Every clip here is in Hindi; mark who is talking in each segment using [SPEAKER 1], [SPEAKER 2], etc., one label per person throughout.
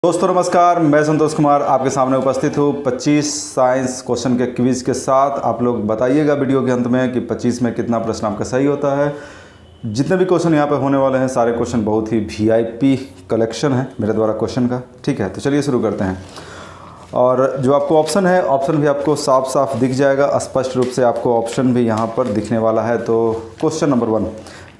[SPEAKER 1] दोस्तों नमस्कार, मैं संतोष कुमार आपके सामने उपस्थित हूँ 25 साइंस क्वेश्चन के क्विज़ के साथ। आप लोग बताइएगा वीडियो के अंत में कि 25 में कितना प्रश्न आपका सही होता है। जितने भी क्वेश्चन यहाँ पे होने वाले हैं सारे क्वेश्चन बहुत ही वीआईपी कलेक्शन है मेरे द्वारा क्वेश्चन का। ठीक है, तो चलिए शुरू करते हैं। और जो आपको ऑप्शन है, ऑप्शन भी आपको साफ साफ दिख जाएगा, स्पष्ट रूप से आपको ऑप्शन भी यहाँ पर दिखने वाला है। तो क्वेश्चन नंबर 1,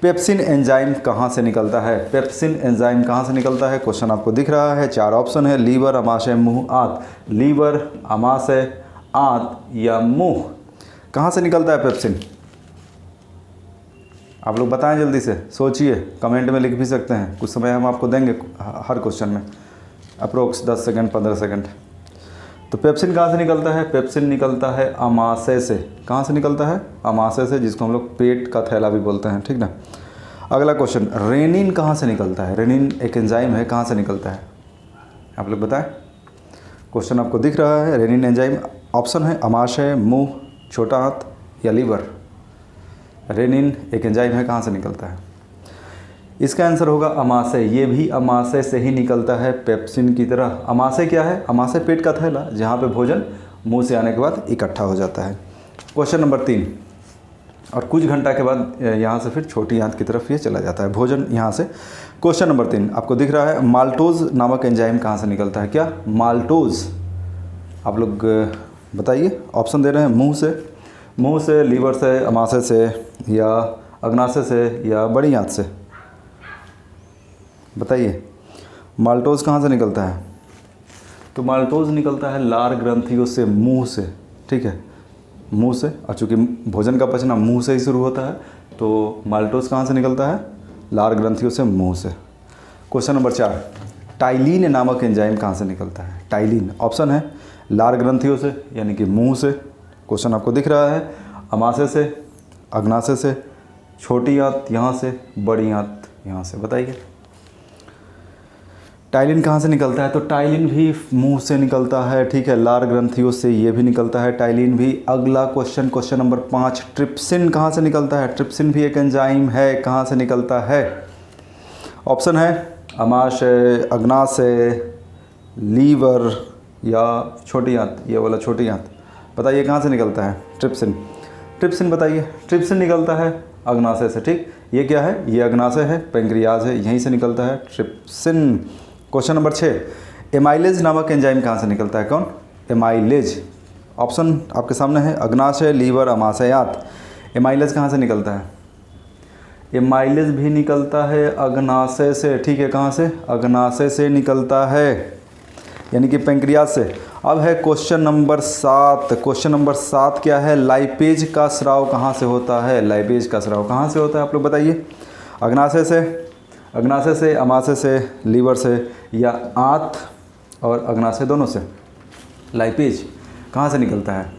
[SPEAKER 1] पेप्सिन एंजाइम कहाँ से निकलता है? पेप्सिन एंजाइम कहाँ से निकलता है? क्वेश्चन आपको दिख रहा है। 4 ऑप्शन है, लीवर, अमाशय, मुंह, आंत। लीवर, अमाशय, आंत या मुंह, कहाँ से निकलता है पेप्सिन? आप लोग बताएं, जल्दी से सोचिए, कमेंट में लिख भी सकते हैं। कुछ समय हम आपको देंगे हर क्वेश्चन में, अप्रोक्स 10 सेकंड 15 सेकंड। तो पेप्सिन कहाँ से निकलता है? पेप्सिन निकलता है अमाशय से। कहाँ से निकलता है? अमाशय से, जिसको हम लोग पेट का थैला भी बोलते हैं। ठीक ना। अगला क्वेश्चन, रेनिन कहाँ से निकलता है? रेनिन एक एंजाइम है, कहाँ से निकलता है? आप लोग बताएं। क्वेश्चन आपको दिख रहा है। रेनिन एंजाइम, ऑप्शन है अमाशय, मुंह, छोटा हाथ या लीवर। रेनिन एक एंजाइम है, कहाँ से निकलता है? इसका आंसर होगा अमाशय। ये भी अमाशय से ही निकलता है पेप्सिन की तरह। अमाशय क्या है? अमाशय पेट का थैला, जहाँ पे भोजन मुंह से आने के बाद इकट्ठा हो जाता है। क्वेश्चन नंबर 3, और कुछ घंटा के बाद यहाँ से फिर छोटी आंत की तरफ ये चला जाता है भोजन यहाँ से। क्वेश्चन नंबर 3 आपको दिख रहा है, माल्टोज नामक एंजाइम कहाँ से निकलता है? क्या माल्टोज? आप लोग बताइए। ऑप्शन दे रहे हैं, मुँह से, लीवर से, अमाशय से या अग्नाशय से या बड़ी आंत से। बताइए, माल्टोज कहाँ से निकलता है? तो माल्टोज निकलता है लार ग्रंथियों से, मुंह से। ठीक है, मुंह से, और चूँकि भोजन का पचना मुंह से ही शुरू होता है, तो माल्टोज कहाँ से निकलता है? लार ग्रंथियों से, मुंह से। क्वेश्चन नंबर 4, टाइलिन नामक एंजाइम कहाँ से निकलता है? टाइलिन, ऑप्शन है लार ग्रंथियों से यानी कि मुंह से। क्वेश्चन आपको दिख रहा है, अमाशय से, अग्नाशय से, छोटी आंत यहाँ से, बड़ी आंत यहाँ से। बताइए, टाइलिन कहाँ से निकलता है? तो टाइलिन भी मुंह से निकलता है। ठीक है, लार ग्रंथियों से ये भी निकलता है टाइलिन भी। अगला क्वेश्चन, क्वेश्चन नंबर 5, ट्रिप्सिन कहाँ से निकलता है? ट्रिप्सिन भी एक एंजाइम है, कहाँ से निकलता है? ऑप्शन है अमाशय, अग्नाशय, लीवर या छोटी आंत। ये वाला छोटी आंत। बताइए कहाँ से निकलता है ट्रिप्सिन? ट्रिप्सिन बताइए। ट्रिप्सिन निकलता है अग्नाशय से। ठीक, ये क्या है? ये अग्नाशय है, पेंक्रियाज है, यहीं से निकलता है ट्रिप्सिन। क्वेश्चन नंबर 6, एमाइलेज नामक एंजाइम कहाँ से निकलता है? कौन? एमाइलेज। ऑप्शन आपके सामने है, अग्नाशय, लीवर, अमाशय, आंत। एमाइलेज कहाँ से निकलता है? एमाइलेज भी निकलता है अग्नाशय से। ठीक है, कहाँ से? अग्नाशय से निकलता है, यानी कि पेंक्रियाज से। अब है क्वेश्चन नंबर 7। क्वेश्चन नंबर 7 क्या है? लाइपेज का स्राव कहाँ से होता है? लाइपेज का स्राव कहाँ से होता है? आप लोग बताइए। अग्नाशय से, अमाशय से, लीवर से या आंत और अग्नाशय दोनों से। लाइपेज कहाँ से निकलता है?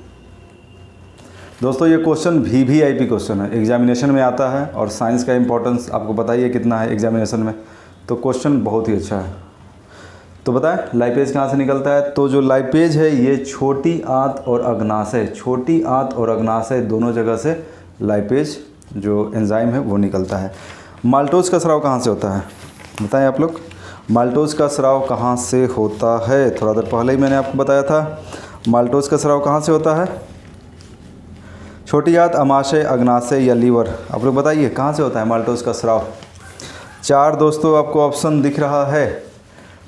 [SPEAKER 1] दोस्तों ये क्वेश्चन वीवीआईपी क्वेश्चन है, एग्जामिनेशन में आता है। और साइंस का इंपॉर्टेंस आपको बताइए कितना है एग्जामिनेशन में, तो क्वेश्चन बहुत ही अच्छा है। तो बताएं, लाइपेज कहाँ से निकलता है? तो जो लाइपेज है ये छोटी आंत और अग्नाशय, छोटी आंत और अग्नाशय दोनों जगह से लाइपेज जो एंजाइम है वो निकलता है। माल्टोज का स्राव कहाँ से होता है? बताएं आप लोग, माल्टोज का स्राव कहाँ से होता है? थोड़ा देर पहले ही मैंने आपको बताया था, माल्टोज का स्राव कहाँ से होता है? छोटी आंत, अमाशय, अग्नाशय या लीवर। आप लोग बताइए कहाँ से होता है माल्टोज का स्राव? 4 दोस्तों आपको ऑप्शन दिख रहा है।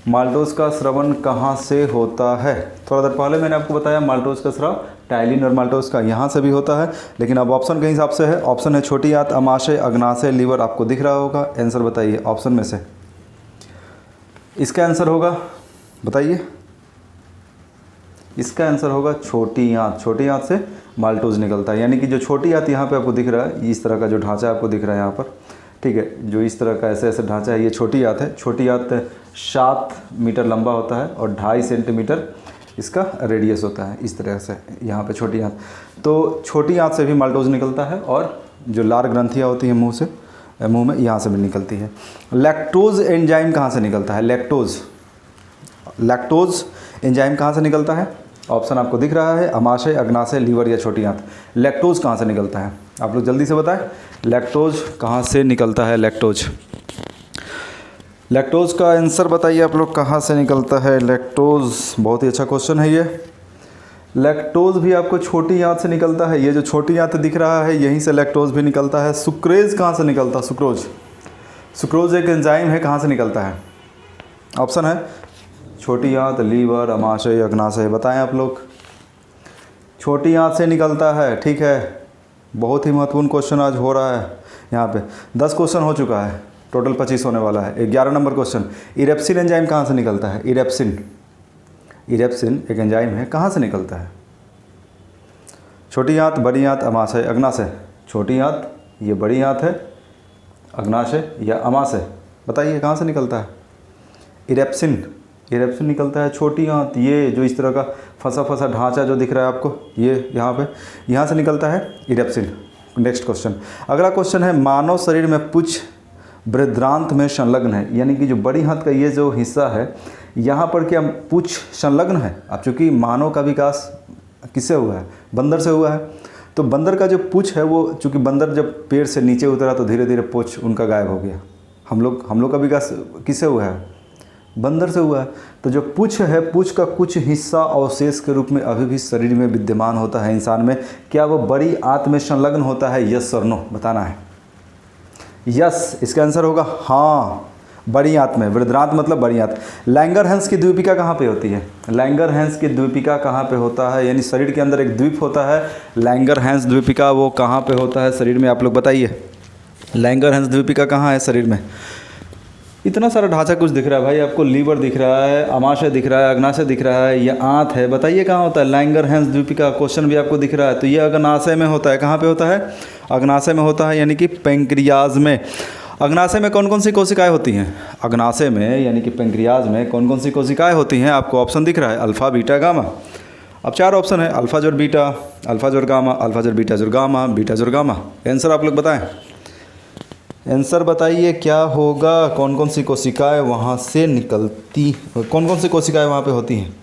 [SPEAKER 1] माल्टोज का स्रवण कहाँ से होता है? थोड़ा देर पहले मैंने आपको बताया माल्टोज का स्राव टाइलिन और माल्टोज का यहाँ से भी होता है, लेकिन अब ऑप्शन के हिसाब से है। ऑप्शन है छोटी आंत, अमाशय, अग्नाशय, लीवर। आपको दिख रहा होगा, आंसर बताइए ऑप्शन में से। इसका आंसर होगा, बताइए, इसका आंसर होगा छोटी आंत। छोटी आंत से माल्टोज निकलता है, यानी कि जो छोटी आंत यहाँ पे आपको दिख रहा है, इस तरह का जो ढांचा आपको दिख रहा है यहाँ पर। ठीक है, जो इस तरह का ऐसे ऐसे ढांचा है, ये छोटी आंत है। छोटी आंत 7 मीटर लंबा होता है और 2.5 सेंटीमीटर इसका रेडियस होता है, इस तरह से यहाँ पे छोटी आंत। तो छोटी आंत से भी माल्टोज निकलता है, और जो लार ग्रंथियाँ होती हैं मुंह में, यहाँ से भी निकलती है। लैक्टोज एंजाइम कहाँ से निकलता है? लैक्टोज एंजाइम कहाँ से निकलता है? ऑप्शन आपको दिख रहा है, अमाशय, अग्नाशय, लीवर या छोटी आंत। लैक्टोज कहाँ से निकलता है? आप लोग जल्दी से बताएं, लैक्टोज कहाँ से निकलता है? लैक्टोज लैक्टोज का आंसर बताइए आप लोग, कहाँ से निकलता है लैक्टोज? बहुत ही अच्छा क्वेश्चन है ये। लैक्टोज भी आपको छोटी आंत से निकलता है। ये जो छोटी आंत दिख रहा है यहीं से लैक्टोज भी निकलता है। सुक्रेज कहाँ से निकलता है? सुक्रोज, सुक्रोज एक एंजाइम है, कहाँ से निकलता है? ऑप्शन है छोटी आंत, लीवर, अमाशय, अग्नाशय। बताएं आप लोग। छोटी आंत से निकलता है, ठीक है। बहुत ही महत्वपूर्ण क्वेश्चन आज हो रहा है यहाँ पे। 10 क्वेश्चन हो चुका है, टोटल 25 होने वाला है। 11 नंबर क्वेश्चन, इरेप्सिन एंजाइम कहाँ से निकलता है? इरेप्सिन, इरेप्सिन एक एंजाइम है, कहाँ से निकलता है? छोटी आंत, बड़ी आंत, अमाशय, अग्नाशय। छोटी आंत ये बड़ी आंत है, अग्नाशय या अमाशय, बताइए कहाँ से निकलता है? इरेप्सिन, इरेप्सिन निकलता है छोटी आंत। ये जो इस तरह का फंसा फंसा ढांचा जो दिख रहा है आपको, ये यहाँ पे, यहाँ से निकलता है इरेप्सिन। नेक्स्ट क्वेश्चन, अगला क्वेश्चन है, मानव शरीर में पुच्छ बृहदान्त्र में संलग्न है, यानी कि जो बड़ी हाथ का ये जो हिस्सा है यहाँ पर क्या पुच्छ संलग्न है? अब चूँकि मानव का विकास किससे हुआ है? बंदर से हुआ है। तो बंदर का जो पुच्छ है वो, चूँकि बंदर जब पेड़ से नीचे उतरा तो धीरे धीरे पुच्छ उनका गायब हो गया। हम लोग का विकास किससे हुआ है? बंदर से हुआ है। तो जो पुच्छ है, पुच्छ का कुछ हिस्सा अवशेष के रूप में अभी भी शरीर में विद्यमान होता है इंसान में। क्या वो बड़ी आंत में संलग्न होता है? यस और नो बताना है। यस, इसका आंसर होगा हाँ, बड़ी आंत में। बृहदान्त्र मतलब बड़ी आंत। लैंगरहैंस की द्वीपिका कहाँ पे होती है? लैंगरहैंस की द्वीपिका कहाँ पे होता है? यानी शरीर के अंदर एक द्वीप होता है, लैंगरहैंस द्वीपिका, वो कहाँ पे होता है शरीर में? आप लोग बताइए, लैंगरहैंस द्वीपिका कहाँ है शरीर में? इतना सारा ढांचा कुछ दिख रहा है भाई आपको। लीवर दिख रहा है, अमाशय दिख रहा है, अग्नाशय दिख रहा है, ये आंत है। बताइए कहाँ होता है? लैंगरहैंस द्वीपिका। क्वेश्चन भी आपको दिख रहा है। तो ये अग्नाशय में होता है। कहाँ पे होता है? अग्नाशय में होता है, यानी कि पेंक्रियाज में। अग्नाशय में कौन कौन सी कोशिकाएं होती हैं? अग्नाशय में यानी कि पेंक्रियाज में कौन कौन सी कोशिकाएं होती हैं? आपको ऑप्शन दिख रहा है, अल्फा, बीटा, गामा। अब 4 ऑप्शन है, अल्फा जोड़ बीटा, अल्फा जोड़ गामा, अल्फा जोड़ बीटा जोड़ गामा, बीटा जोड़ गामा। आंसर आप लोग बताएं। आंसर बताइए क्या होगा? कौन कौन सी कोशिकाएं वहाँ से निकलती, कौन कौन सी कोशिकाएं वहाँ पे होती हैं?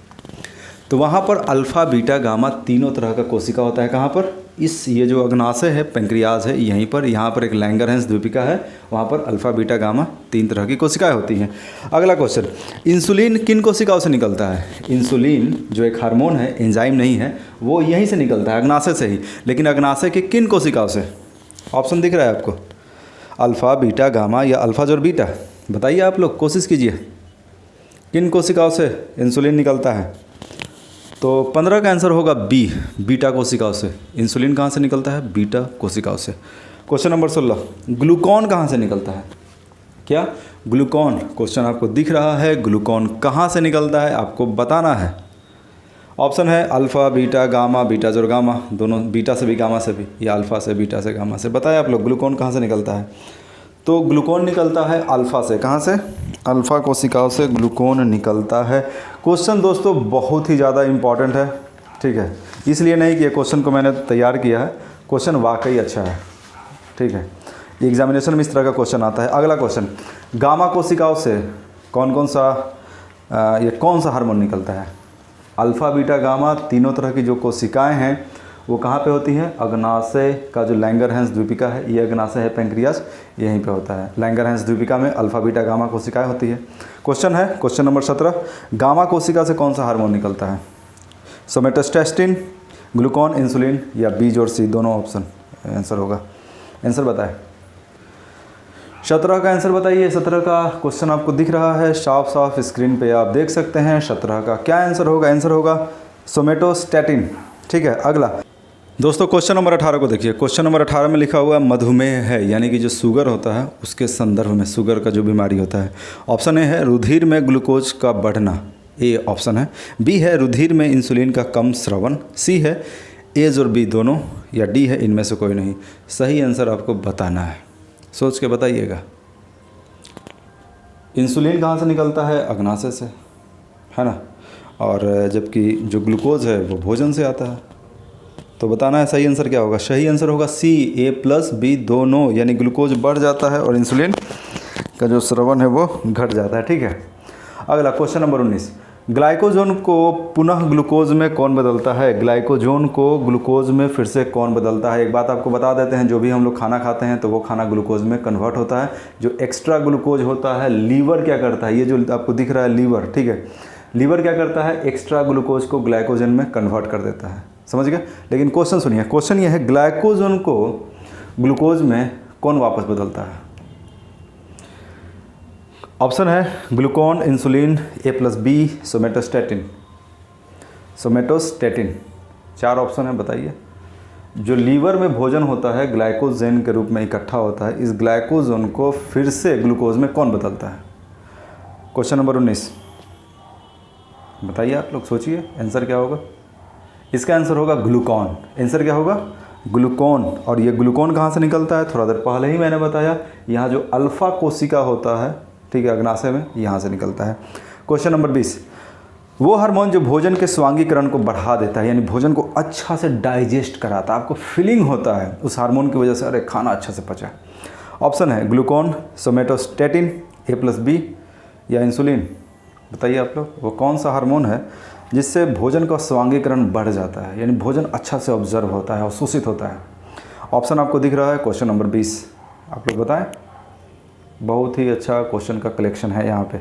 [SPEAKER 1] तो वहाँ पर अल्फ़ा, बीटा, गामा तीनों तरह का कोशिका होता है। कहाँ पर? इस ये जो अग्नाशय है, पेंक्रियाज है, यहीं पर, यहाँ पर एक लैंगरहैंस द्वीपिका है, वहाँ पर अल्फ़ा, बीटा, गामा 3 तरह की कोशिकाएं होती हैं। अगला क्वेश्चन, इंसुलिन किन कोशिकाओं से निकलता है? इंसुलिन जो एक हार्मोन है, एंजाइम नहीं है, वो यहीं से निकलता है, अग्नाशय से ही। लेकिन अग्नाशय के किन कोशिकाओं से? ऑप्शन दिख रहा है आपको, अल्फ़ा, बीटा, गामा या अल्फ़ा जोड़ बीटा। बताइए आप लोग, कोशिश कीजिए, किन कोशिकाओं से इंसुलिन निकलता है? तो 15 का आंसर होगा बी, बीटा कोशिकाओं से। इंसुलिन कहाँ से निकलता है? बीटा कोशिकाओं से। क्वेश्चन नंबर 16, ग्लूकॉन कहाँ से निकलता है? क्या? ग्लूकॉन। क्वेश्चन आपको दिख रहा है, ग्लूकॉन कहाँ से निकलता है आपको बताना है। ऑप्शन है अल्फ़ा, बीटा, गामा, बीटा जोड़ गामा, दोनों, बीटा से भी गामा से भी, या अल्फ़ा से, बीटा से, गामा से। बताएं आप लोग, ग्लूकॉन कहाँ से निकलता है? तो ग्लूकॉन निकलता है अल्फ़ा से। कहाँ से? अल्फ़ा कोशिकाओं से ग्लूकॉन निकलता है। क्वेश्चन दोस्तों बहुत ही ज़्यादा इम्पॉर्टेंट है, ठीक है। इसलिए नहीं कि ये क्वेश्चन को मैंने तैयार किया है, क्वेश्चन वाकई अच्छा है, ठीक है। एग्जामिनेशन में इस तरह का क्वेश्चन आता है। अगला क्वेश्चन, गामा कोशिकाओं से कौन कौन सा हार्मोन निकलता है? अल्फ़ा, बीटा, गामा तीनों तरह की जो कोशिकाएं हैं वो कहाँ पे होती हैं? अग्नाशय का जो लैंगरहैंस द्वीपिका है, ये अग्नाशय है, पेंक्रियाज, यहीं पे होता है। लैंगरहैंस द्वीपिका में अल्फ़ा, बीटा, गामा कोशिकाएं होती है। क्वेश्चन है, क्वेश्चन नंबर 17, गामा कोशिका से कौन सा हार्मोन निकलता है? सोमेटोस्टेस्टिन, ग्लूकॉन, इंसुलिन या बी जोड़ सी, दोनों ऑप्शन आंसर होगा। आंसर बताएं। 17 का आंसर बताइए। 17 का क्वेश्चन आपको दिख रहा है साफ साफ स्क्रीन पे, आप देख सकते हैं। 17 का क्या आंसर होगा? आंसर होगा सोमेटोस्टैटिन, ठीक है। अगला दोस्तों, क्वेश्चन नंबर 18 को देखिए। क्वेश्चन नंबर 18 में लिखा हुआ है मधुमेह है, यानी कि जो शुगर होता है उसके संदर्भ में, शुगर का जो बीमारी होता है। ऑप्शन ए है रुधिर में ग्लूकोज का बढ़ना, ए ऑप्शन है। बी है रुधिर में इंसुलिन का कम स्रावन, सी है एज और बी दोनों, या डी है इनमें से कोई नहीं। सही आंसर आपको बताना है, सोच के बताइएगा। इंसुलिन कहाँ से निकलता है? अग्नाशय से, है ना। और जबकि जो ग्लूकोज है वो भोजन से आता है। तो बताना है सही आंसर क्या होगा। सही आंसर होगा सी, ए प्लस बी दोनों, यानी ग्लूकोज बढ़ जाता है और इंसुलिन का जो स्रावन है वो घट जाता है, ठीक है। अगला क्वेश्चन नंबर 19, ग्लाइकोजन को पुनः ग्लूकोज में कौन बदलता है? ग्लाइकोजन को ग्लूकोज में फिर से कौन बदलता है? एक बात आपको बता देते हैं, जो भी हम लोग खाना खाते हैं तो वो खाना ग्लूकोज में कन्वर्ट होता है। जो एक्स्ट्रा ग्लूकोज होता है, लीवर क्या करता है, ये जो आपको दिख रहा है लीवर, ठीक है, लीवर क्या करता है, एक्स्ट्रा ग्लूकोज को ग्लाइकोजन में कन्वर्ट कर देता है। समझ गए? लेकिन क्वेश्चन सुनिए, क्वेश्चन ये है ग्लाइकोजन को ग्लूकोज में कौन वापस बदलता है? ऑप्शन है Glucon, insulin, A+B, somatostatin. Somatostatin, 4 option है, बताइए। जो लीवर में भोजन होता है ग्लाइकोजन के रूप में इकट्ठा होता है, इस ग्लाइकोजन को फिर से ग्लूकोज में कौन बदलता है? क्वेश्चन नंबर 19, बताइए, आप लोग सोचिए आंसर क्या होगा। इसका आंसर होगा ग्लूकॉन। आंसर क्या होगा? ग्लूकॉन। और ये ग्लूकॉन कहाँ से निकलता है? थोड़ा देर पहले ही मैंने बताया, यहाँ जो अल्फा कोशिका होता है, ठीक है, अग्नाशय में, यहाँ से निकलता है। क्वेश्चन नंबर 20, वो हार्मोन जो भोजन के स्वांगीकरण को बढ़ा देता है, यानी भोजन को अच्छा से डाइजेस्ट कराता है, आपको फीलिंग होता है उस हार्मोन की वजह से, अरे खाना अच्छा से पचा। ऑप्शन है ग्लूकॉन, सोमेटोस्टैटिन, A+B या इंसुलिन। बताइए आप लोग, वो कौन सा हार्मोन है जिससे भोजन का स्वांगीकरण बढ़ जाता है, यानी भोजन अच्छा से ऑब्जर्व होता है, अवशोषित होता है? ऑप्शन आपको दिख रहा है, क्वेश्चन नंबर 20, आप लोग बताएं। बहुत ही अच्छा क्वेश्चन का कलेक्शन है यहाँ पे।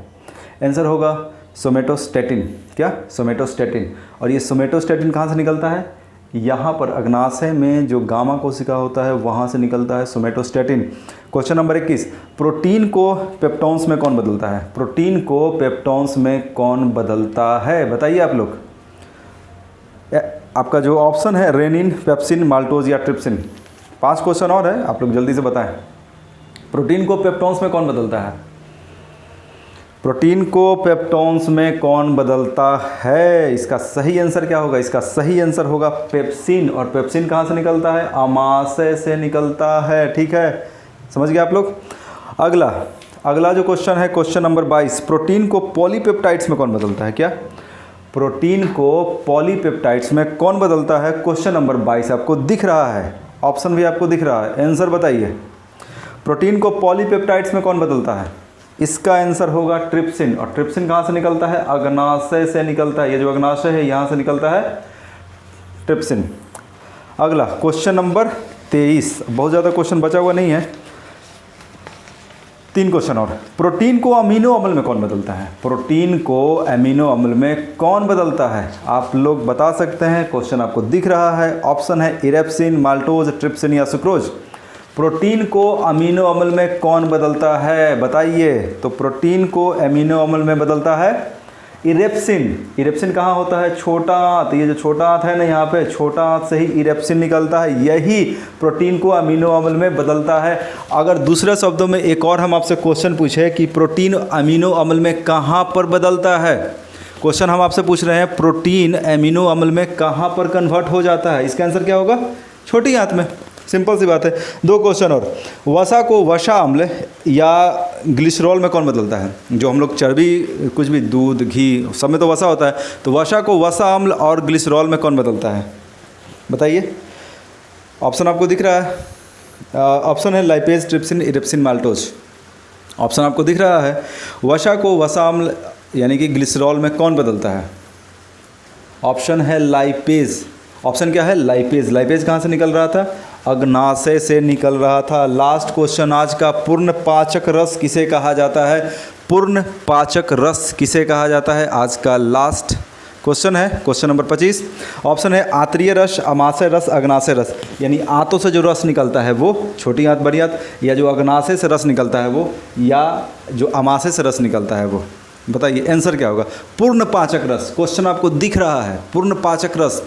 [SPEAKER 1] आंसर होगा सोमेटोस्टैटिन। क्या? सोमेटोस्टैटिन। और ये सोमेटोस्टैटिन कहाँ से निकलता है? यहाँ पर अग्नाशय में जो गामा कोशिका होता है वहाँ से निकलता है सोमेटोस्टैटिन। क्वेश्चन नंबर 21, प्रोटीन को पेप्टोन्स में कौन बदलता है? प्रोटीन को पेप्टोन्स में कौन बदलता है? बताइए आप लोग। आपका जो ऑप्शन है रेनिन, पेप्सिन, माल्टोज या ट्रिप्सिन। 5 क्वेश्चन और है, आप लोग जल्दी से बताएं। प्रोटीन को पेप्टोन्स में कौन बदलता है? प्रोटीन को पेप्टोन्स में कौन बदलता है? इसका सही आंसर क्या होगा? इसका सही आंसर होगा पेप्सिन। और पेप्सिन कहाँ से निकलता है? आमाशय से निकलता है। ठीक है, समझ गए आप लोग। अगला जो क्वेश्चन है, क्वेश्चन नंबर 22, प्रोटीन को पॉलीपेप्टाइड्स में कौन बदलता है? क्या? प्रोटीन को पॉलीपेप्टाइड्स में कौन बदलता है? क्वेश्चन नंबर 22 आपको दिख रहा है, ऑप्शन भी आपको दिख रहा है। आंसर बताइए, प्रोटीन को पॉलीपेप्टाइड्स में कौन बदलता है? इसका आंसर होगा ट्रिप्सिन। और ट्रिप्सिन कहाँ से निकलता है? अग्नाशय से निकलता है। ये जो अग्नाशय है यहाँ से निकलता है ट्रिप्सिन। अगला क्वेश्चन नंबर 23, बहुत ज़्यादा क्वेश्चन बचा हुआ नहीं है, 3 क्वेश्चन और। प्रोटीन को अमीनो अम्ल में कौन बदलता है? प्रोटीन को अमीनो अम्ल में कौन बदलता है? आप लोग बता सकते हैं, क्वेश्चन आपको दिख रहा है। ऑप्शन है इरेप्सिन, माल्टोज, ट्रिप्सिन या सुक्रोज। प्रोटीन को अमीनो अम्ल में कौन बदलता है? बताइए। तो प्रोटीन को अमीनो अम्ल में बदलता है इरेप्सिन। इरेप्सिन कहाँ होता है? छोटा हाथ। ये जो छोटा हाथ है ना, यहाँ पे छोटा हाथ से ही इरेप्सिन निकलता है, यही प्रोटीन को अमीनो अम्ल में बदलता है। अगर दूसरे शब्दों में एक और हम आपसे क्वेश्चन पूछे कि प्रोटीन अमीनो अम्ल में कहाँ पर बदलता है, क्वेश्चन हम आपसे पूछ रहे हैं प्रोटीन अमीनो अम्ल में कहाँ पर कन्वर्ट हो जाता है, इसका आंसर क्या होगा? छोटी हाथ में। सिंपल सी बात है। 2 क्वेश्चन और। वसा को वसा अम्ल या ग्लिसरॉल में कौन बदलता है? जो हम लोग चर्बी, कुछ भी दूध, घी, सब में तो वसा होता है, तो वसा को वसा अम्ल और ग्लिसरॉल में कौन बदलता है? बताइए। ऑप्शन आपको दिख रहा है, ऑप्शन है lipase, trypsin, erepsin, maltose. Option आपको दिख रहा है, वसा को वसा अम्ल यानी कि ग्लिसरॉल में कौन बदलता है? ऑप्शन है लाइपेज। ऑप्शन क्या है? लाइपेज। लाइपेज कहाँ से निकल रहा था? अग्नाशय से निकल रहा था। लास्ट क्वेश्चन आज का, पूर्ण पाचक रस किसे कहा जाता है? पूर्ण पाचक रस किसे कहा जाता है? आज का लास्ट क्वेश्चन है, क्वेश्चन नंबर 25। ऑप्शन है आंतरीय रस, अमाशय रस, अग्नाशय रस। यानी आंतों से जो रस निकलता है वो, छोटी आंत बड़ी आंत, या जो अग्नाशय से रस निकलता है वो, या जो अमाशय से रस निकलता है वो। बताइए आंसर क्या होगा? पूर्ण पाचक रस। क्वेश्चन आपको दिख रहा है, पूर्ण पाचक रस।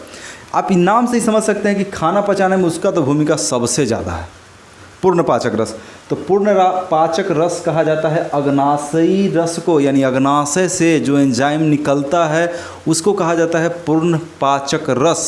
[SPEAKER 1] आप इन नाम से ही समझ सकते हैं कि खाना पचाने में उसका तो भूमिका सबसे ज़्यादा है, पूर्ण पाचक रस। तो पूर्ण पाचक रस कहा जाता है अग्नाशयी रस को, यानी अग्नाशय से जो एंजाइम निकलता है उसको कहा जाता है पूर्ण पाचक रस।